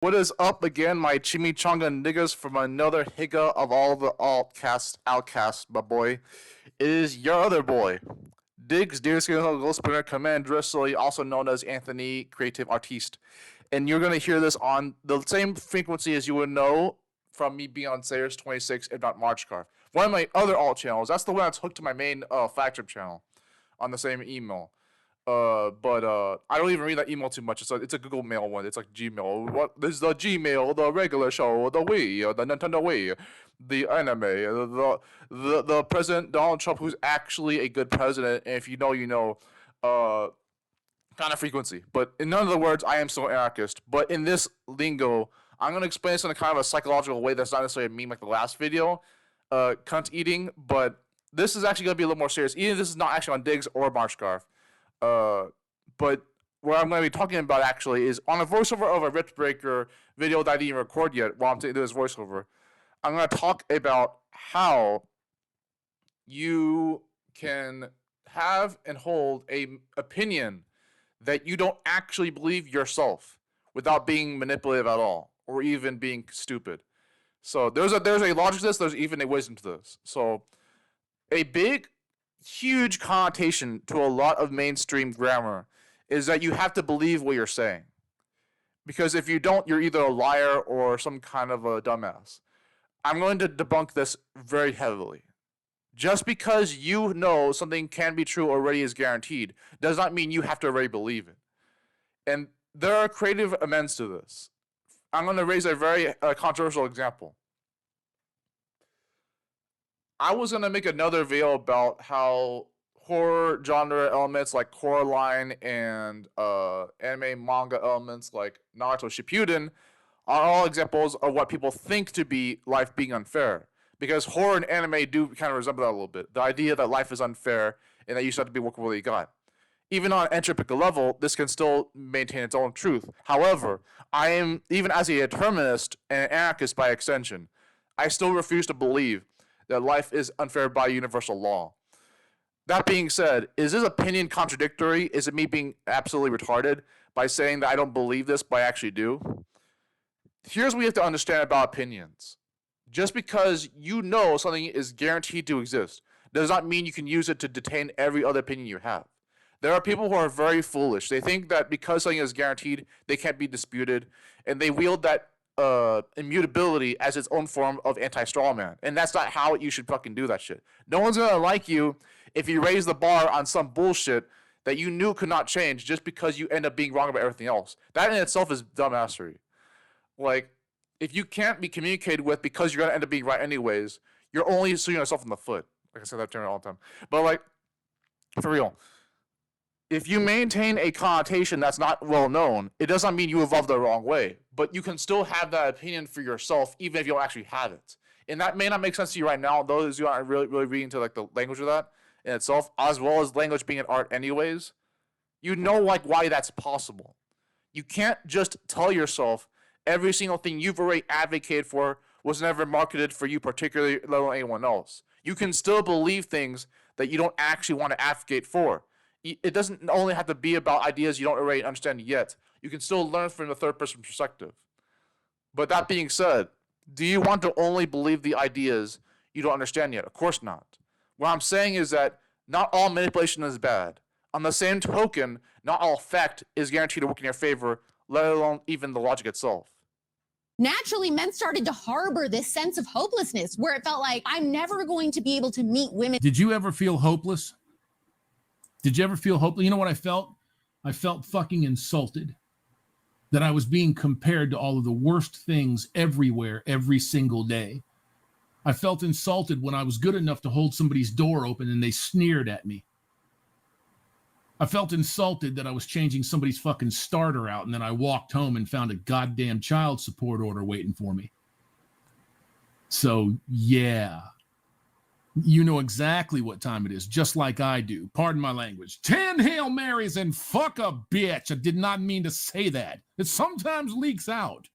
What is up again, my chimichanga niggas, from another higa of all the outcasts, my boy. It is your other boy, Diggs, Deer Skin Ghost Spinner Commander, also known as Anthony Creative Artiste. And you're going to hear this on the same frequency as you would know from me being on Sayers 26, if not Marchcarf. One of my other alt channels, that's the one that's hooked to my main flagship channel on the same email. But I don't even read that email too much. It's a Google Mail one. It's like Gmail. What this is the Gmail, the regular show, the Wii, the Nintendo Wii, the anime, the President Donald Trump, who's actually a good president. And if you know, you know. Kind of frequency. But in none of the words, I am still anarchist. But in this lingo, I'm gonna explain this in a kind of a psychological way that's not necessarily a meme like the last video, cunt eating. But this is actually gonna be a little more serious. Even if this is not actually on Diggs or Marshcarf. But what I'm going to be talking about actually is on a voiceover of a Rift Breaker video that I didn't even record yet while I'm doing this voiceover. I'm going to talk about how you can have and hold a opinion that you don't actually believe yourself without being manipulative at all or even being stupid. So there's a logic to this. There's even a wisdom to this. So a big huge connotation to a lot of mainstream grammar is that you have to believe what you're saying. Because if you don't, you're either a liar or some kind of a dumbass. I'm going to debunk this very heavily. Just because you know something can be true already is guaranteed does not mean you have to already believe it. And there are creative amends to this. I'm going to raise a very controversial example. I was gonna make another video about how horror genre elements like Coraline and anime manga elements like Naruto Shippuden are all examples of what people think to be life being unfair. Because horror and anime do kind of resemble that a little bit. The idea that life is unfair and that you should have to be working with what you got. Even on an entropic level, this can still maintain its own truth. However, I am, even as a determinist and an anarchist by extension, I still refuse to believe that life is unfair by universal law. That being said, is this opinion contradictory? Is it me being absolutely retarded by saying that I don't believe this, but I actually do? Here's what we have to understand about opinions. Just because you know something is guaranteed to exist does not mean you can use it to detain every other opinion you have. There are people who are very foolish. They think that because something is guaranteed, they can't be disputed, and they wield that immutability as its own form of anti-strawman. And that's not how you should fucking do that shit. No one's gonna like you if you raise the bar on some bullshit that you knew could not change just because you end up being wrong about everything else. That in itself is dumbassery. Like, if you can't be communicated with because you're gonna end up being right anyways, you're only shooting yourself in the foot. Like I said that term all the time. But like, for real. If you maintain a connotation that's not well known, it does not mean you evolved the wrong way. But you can still have that opinion for yourself, even if you don't actually have it. And that may not make sense to you right now, those you aren't really reading into like the language of that in itself, as well as language being an art anyways. You know like why that's possible. You can't just tell yourself every single thing you've already advocated for was never marketed for you particularly, let alone anyone else. You can still believe things that you don't actually want to advocate for. It doesn't only have to be about ideas you don't already understand yet. You can still learn from the third person perspective. But that being said, do you want to only believe the ideas you don't understand yet? Of course not. What I'm saying is that not all manipulation is bad. On the same token, not all fact is guaranteed to work in your favor, let alone even the logic itself. Naturally, men started to harbor this sense of hopelessness where it felt like, I'm never going to be able to meet women. Did you ever feel hopeless? Did you ever feel hopeless? You know what I felt? I felt fucking insulted that I was being compared to all of the worst things everywhere, every single day. I felt insulted when I was good enough to hold somebody's door open and they sneered at me. I felt insulted that I was changing somebody's fucking starter out and then I walked home and found a goddamn child support order waiting for me. So, yeah. You know exactly what time it is, just like I do. Pardon my language. 10 Hail Marys and fuck a bitch. I did not mean to say that. It sometimes leaks out.